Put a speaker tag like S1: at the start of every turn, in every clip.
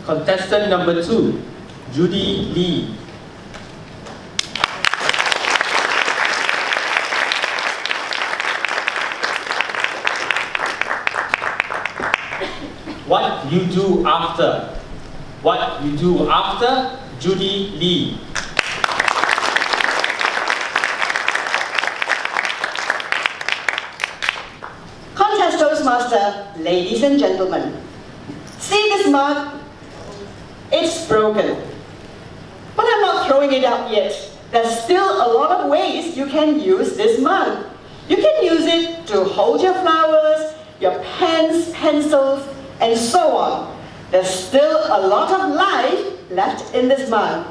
S1: Contestant number 2, Judy Lee. What you do after? What you do after? Judy Lee.
S2: Contest Toastmaster, ladies and gentlemen. See this mug? It's broken. But I'm not throwing it out yet. There's still a lot of ways you can use this mug. You can use it to hold your flowers, your pens, pencils, and so on. There's still a lot of life left in this mug.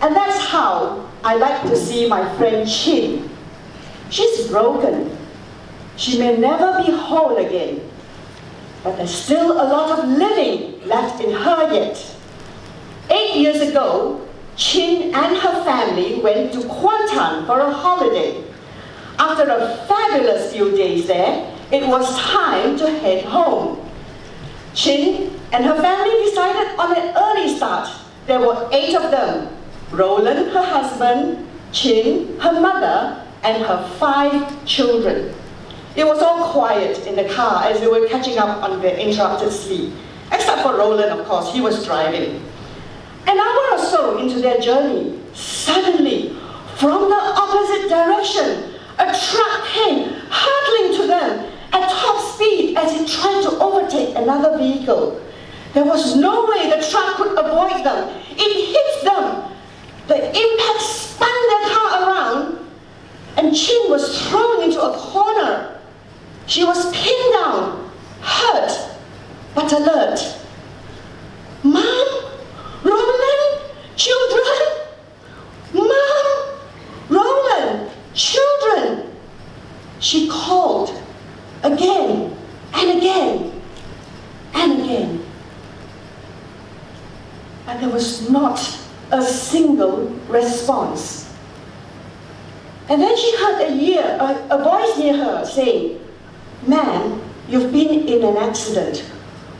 S2: And that's how I like to see my friend Chin. She's broken. She may never be whole again. But there's still a lot of living left in her yet. 8 years ago, Chin and her family went to Kuantan for a holiday. After a fabulous few days there, it was time to head home. Chin and her family decided on an early start. There were 8 of them. Roland, her husband, Chin, her mother, and her 5 children. It was all quiet in the car as they were catching up on their interrupted sleep. Except for Roland, of course, he was driving. An hour or so into their journey, suddenly, from the opposite direction, a truck came hurtling to them at top speed as it tried to overtake another vehicle. There was no way the truck could avoid them. It hit them. The impact spun their car around, and Chin was thrown into a corner. She was pinned down, hurt, but alert. Mom? Roland? Children? Mom? Roland? Children? She called again and again and again. And there was not a single response. And then she heard a voice near her saying, "Ma'am, you've been in an accident.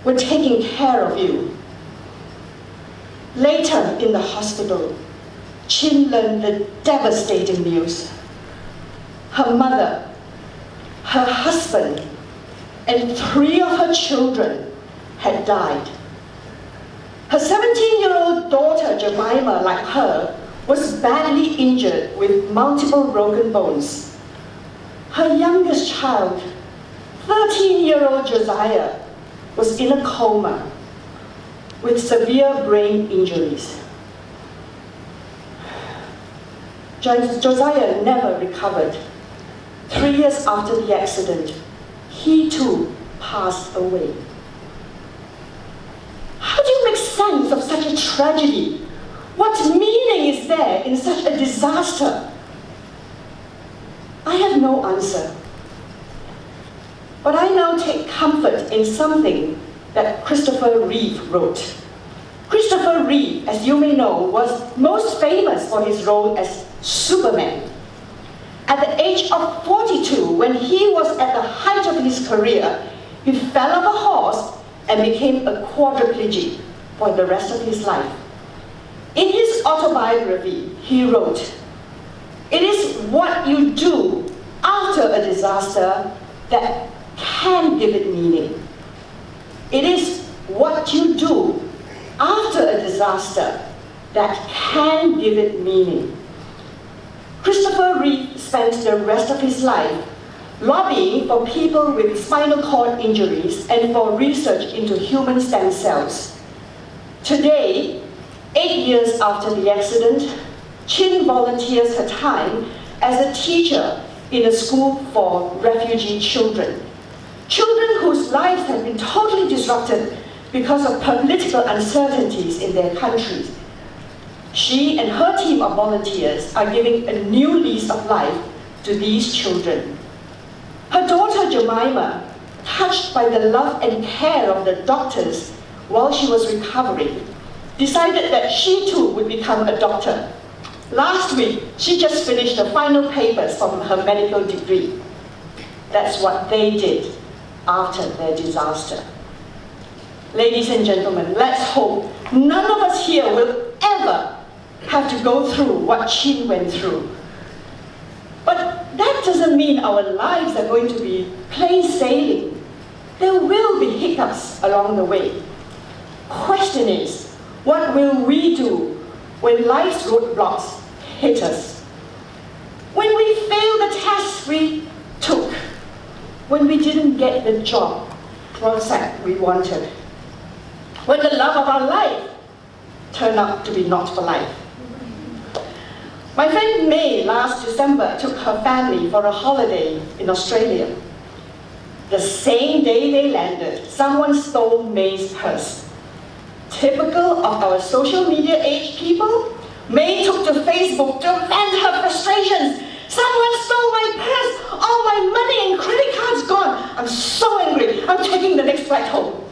S2: We're taking care of you." Later in the hospital, Chin learned the devastating news. Her mother, her husband, and 3 of her children had died. Her 17-year-old daughter, Jemima, like her, was badly injured with multiple broken bones. Her youngest child, 13-year-old Josiah, was in a coma with severe brain injuries. Josiah never recovered. 3 years after the accident, he too passed away. How do you make sense of such a tragedy? What meaning is there in such a disaster? I have no answer. But I now take comfort in something that Christopher Reeve wrote. Christopher Reeve, as you may know, was most famous for his role as Superman. At the age of 42, when he was at the height of his career, he fell off a horse and became a quadriplegic for the rest of his life. In his autobiography, he wrote, "It is what you do after a disaster that can give it meaning. It is what you do after a disaster that can give it meaning." Christopher Reeve spent the rest of his life lobbying for people with spinal cord injuries and for research into human stem cells. Today, 8 years after the accident, Chin volunteers her time as a teacher in a school for refugee children. Children whose lives have been totally disrupted because of political uncertainties in their countries. She and her team of volunteers are giving a new lease of life to these children. Her daughter Jemima, touched by the love and care of the doctors while she was recovering, decided that she too would become a doctor. Last week, she just finished the final papers from her medical degree. That's what they did after their disaster. Ladies and gentlemen, let's hope none of us here will ever have to go through what she went through. But that doesn't mean our lives are going to be plain sailing. There will be hiccups along the way. Question is, what will we do when life's roadblocks hit us? When we fail the test we took, when we didn't get the job project we wanted, when the love of our life turned out to be not for life. My friend May last December took her family for a holiday in Australia. The same day they landed, someone stole May's purse. Typical of our social media age people, May took to Facebook to vent her frustrations. Someone stole my purse, all my money and credit cards gone. I'm so angry, I'm taking the next flight home.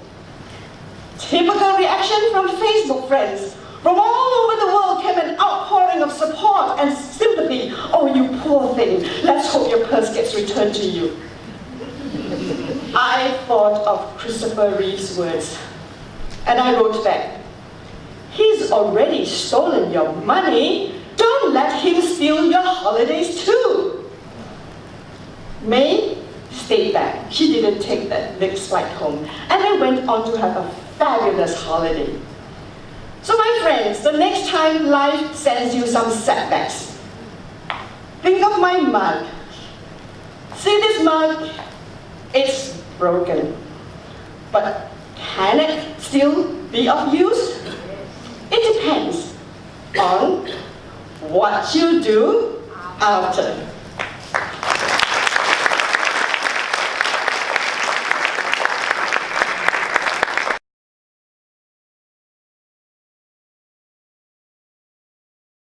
S2: Typical reaction from Facebook friends. From all over the world came an outpouring of support and sympathy. Oh, you poor thing, let's hope your purse gets returned to you. I thought of Christopher Reeve's words, and I wrote back, he's already stolen your money, don't let him steal your holidays too. May stayed back. She didn't take that next flight home, and they went on to have a fabulous holiday. So my friends, the next time life sends you some setbacks, think of my mug. See this mug? It's broken. But can it still be of use? It depends on what you do after.